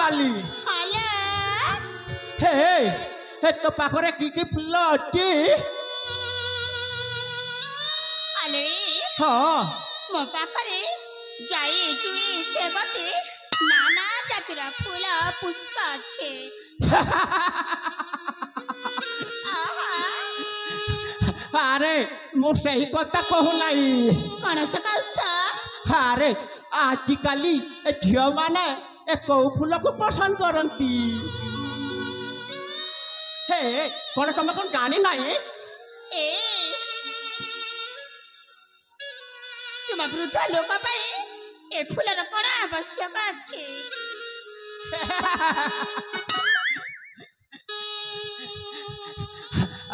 फुलवाली hello हे हे तो पाखरे की फुल अछि अरे हां मो पाखरे जाई चुई सेवती नाना जातिर फूल पुष्प अच्छे अरे मु सही कथा कहू नाही कौन से कहछ अरे आजिकाली झियो माने ए कौ फूल को पसंद करती हे कौन तुम कौन जानी नहीं ए तुम वृद्ध लोक पे ए फूलर कौन आवश्यक अच्छे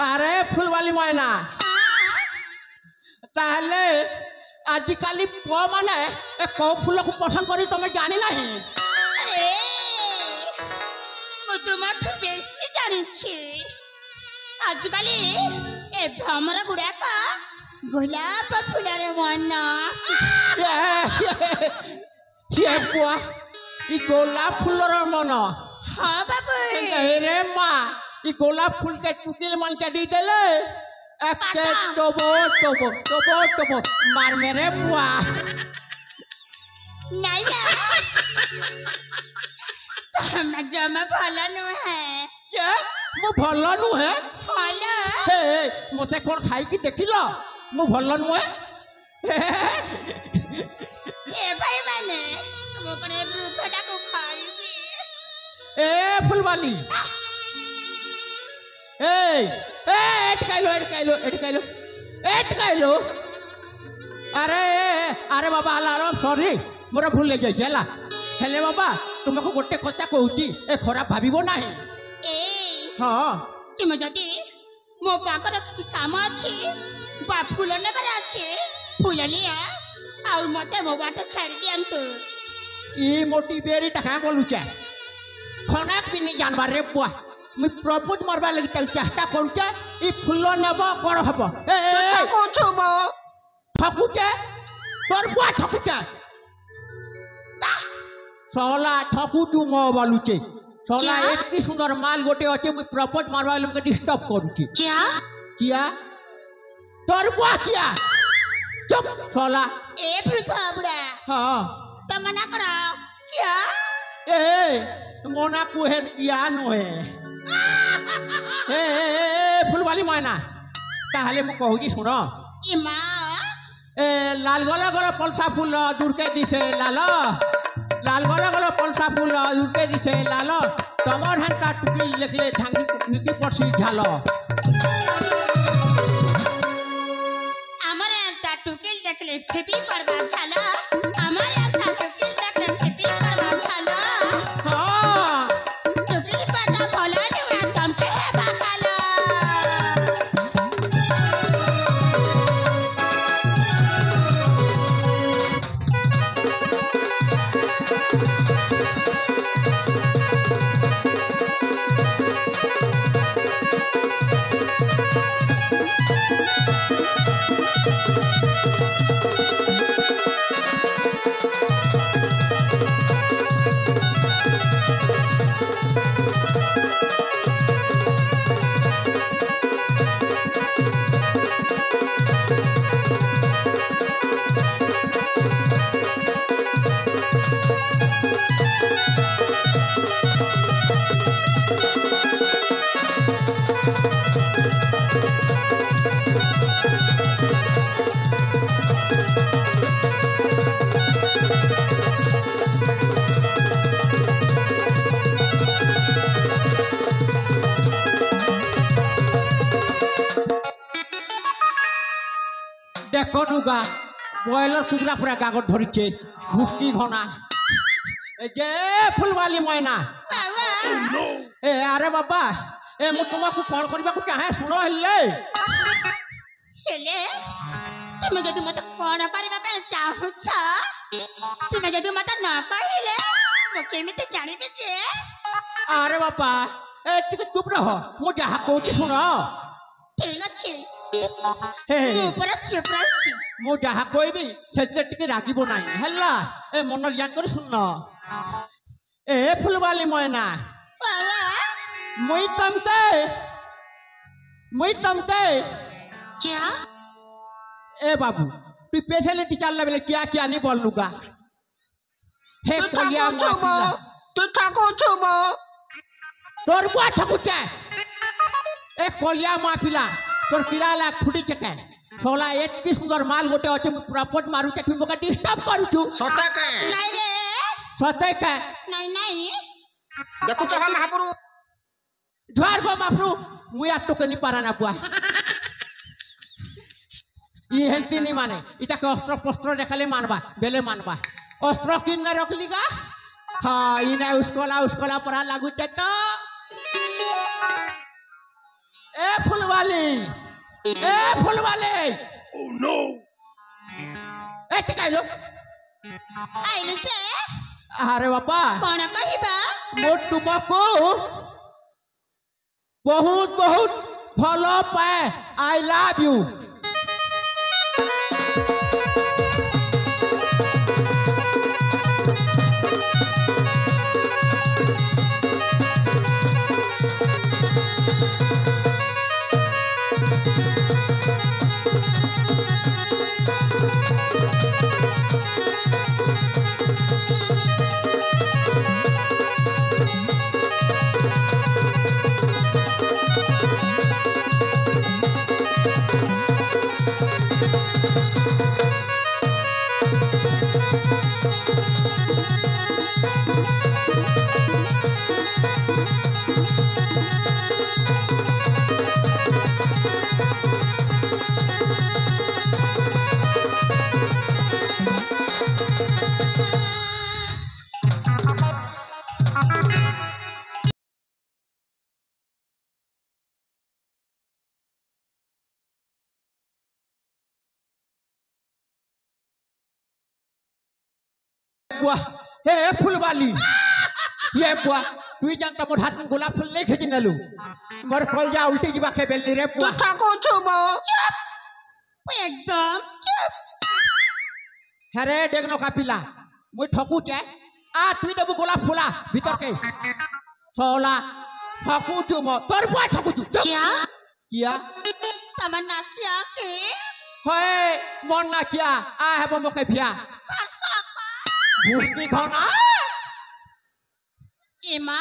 अरे फुलवाली मैना ताहले आजिकाली पुआ माने ए कौ फूल को पसंद करी तुम जानी नहीं अरे मु तुमठु बेसी जानिछि आजिकाली ए भ्रमर गुड़ाक गोलाप फूलर मन ये पुआ ई गोलाप फूलर मन हाँ बाबू रे माँ ई गोलाप फूल के टुकिल मन के दी देले एक के टोबो मार मेरे बुआ नहीं ना तुम जमा भला नु है के मु भल्ला नु है भला हे मते कोन खाई की देखिलो मु भल्ला नु है ए भाई माने मो कने वृद्धटा को खाइबी ए फुलवाली ए एटकाइलो अरे अरे बाबा हला सॉरी मोर भूल जाई हला हेले बाबा तुमको गोटे कथा कहूची ए खराब भाबिबो नाही ए हां तुम जदी मो पाकर किछि काम अछि बा फूल नगर अछि फूल लिया आ मते मो बाट छाड़ दियंतु ई मोटी बेरी टका बोलुचे खना पिनी जानबार रे बुआ मैं प्रपोज मारबा लगी चेष्टा करूचे ई फूल नेब कोन हबो ए कोछु मो ठकुचे तोर बुआ ठकुचे सोला ठकुचू मो बोलुचे सोला एतकी सुंदर माल गोटे अछि मैं प्रपोज मारबा लगी डिस्टर्ब करूची क्या तोर बुआ किया चुप सोला ए वृद्ध बुढ़ा हां तो मना करो क्या ए मोना कुहे या नो है ए फुलवाली मैना ताहले मु कहूजी सुनो ई मां ए लाल गला गला पलसा फूल दूरके दिसे लाल गला गला पलसा फूल दूरके दिसे लाल तमर हंता टुकी लेखले धांगी नीति पड़सी झाल हमारे अंता टुकिल देखले फिपी परवा झाला हमारे अंता टुकिल देखले फिपी परवा झाला हां टुकिल परवा भला नहीं तुम के बाकाला देखो नुगा बॉयलर कुकरा पूरा कागज धरिचे घुसकी घना जे फुलवाली मैना ए अरे बाबा ए मु तुमको कौन करबा को चाहे सुनो हेले तुम जदि मत कौन करबा पे चाहू छ तुम जदि मत न कहिले मो केमिते जानिबे जे अरे बाबा ए टिके चुप रह मु जहा कहूची सुनो ठीक अछि हे ऊपर चुप रहछि मु जहा कहबी से टिके रागिबो नाही हल्ला ए मन ज्ञान कर सुन ए फुलवाली मोयना बाबा मुई तमते क्या ए बाबू तू स्पेशलिटी चल लेबे क्या क्या नहीं बोल लूगा हे कोलिया मापिला तू ठाको छुबो तोर बुआ ठकुचा ए कोलिया मापिला तोर किराला खुटी चके छोला एक की सुंदर माल गोटे अछि प्रपोज मारू के तू मका डिस्टर्ब करू छु सता के नहीं रे सते का नहीं देखु तो हम महापुरु झवार गो मापरू मुया तो के नहीं पारा ना बुआ ये हेंती नहीं माने इटा के अस्त्र पस्त्र देखाले मानबा बेले मानबा अस्त्र किन न रखली का हां इना उसकोला परा लागू ते तो ए फुलवाली ओह नो ए टिकाइलो आइले छे अरे बाबा कोन कहिबा मो तुमको बहुत बहुत भलो पाए आई लव यू बुआ हे फुलवाली ये बुआ तू जानता मोर हाथ में गुलाब फूल नहीं खिंच नलू मोर कलजा उल्टी जीवा के बेलनी रे बुआ ठाको छुबो चुप एकदम चुप अरे डेगनो का पिला मुई ठकू चे आ तू देबू गुलाब फूला भीतर के सोला ठकू छु मो तोर बुआ ठकू छु क्या तमन्ना क्या के होए मन ना क्या आ हेबो मोके भिया मुस्ती खाना एमा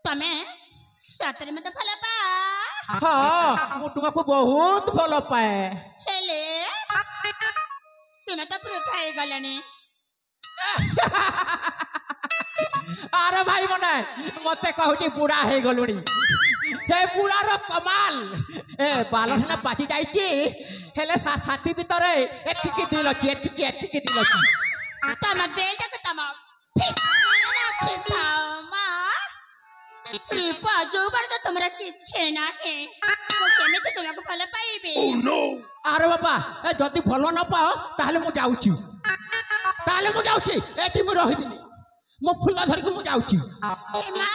तमे सतर में तो भला पा हां मु तुमको बहुत भलो पाए हेले तुम्हें तो प्रूफ है गलने अरे भाई मने मते कहूची बुढ़ा है गलुनी हे बुढ़ा रो कमाल ए बालर ना पाची जाईची हेले साथी भीतर एतिकी दिल अछि एतिकी दिल अछि तम देल तक तम फिर खिताओ मां कृपा जो बर तो तुमरा किछे ना है वो केमे तो तुमको भला पाइबे ओह नो अरे बाबा ए जदी भलो न पाओ ताले मु जाउची एटी मु रहिबिनी मो फुला धरि के मु जाउची एमा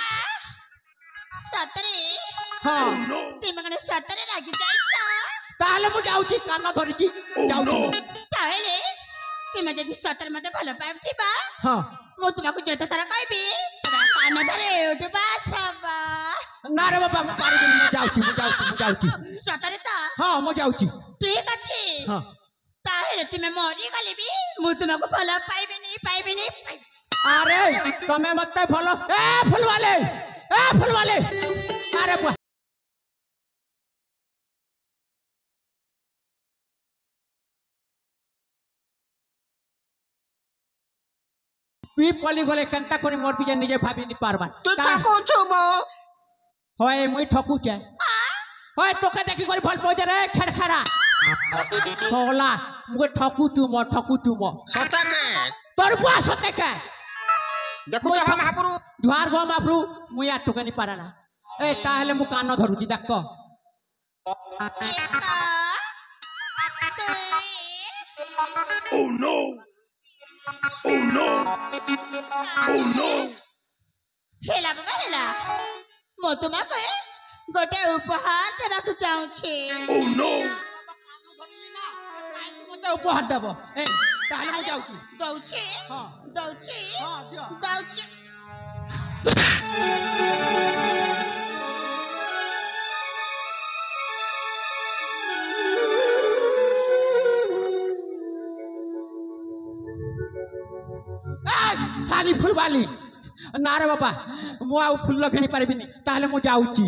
सतरे हां तुम कने सतरे लागी जाइछा ताले मु जाउची कान धरिची जाउची ताले तुम जदी सतर मते भला पाइबा हां मो तुमको जते तरह कहबी कान धरे उठबा सबा ना रे बाबा मु पारिबिनी मु जाउची सतरे ता हां मु जाउची ठीक अछि हां ताहेले तुम मरी गले भी मु तुमको भला पाइबे नहीं अरे तमे मते भलो ए फुलवाले अरे बुआ पी पली गले केनता करी मोर बिजे निजे भाबी नि पारबा तू ठाको छुबो होय मुई ठकू छे होय तोके देखि करी भल पजे रे खड़खड़ा सोला मुके ठकू तुम सता के तोर बुआ सते के देखु तो हम महापुरु ढवार गो मापरू मुया टोके नि पारा ना ए ताहेले मु कान धरुची देख ओह नो हेला बाबा हेला मो तुमको गोटे उपहार देबाकू चाहू छी ओह नो मते उपहार देबो ए ताहेले मु जाउची दउछी हां दउछी हां दियो दउची सारी फुलवाली ना रे बाबा मु आउ फुल घिनी पारिबिनी ताहले मु जाउची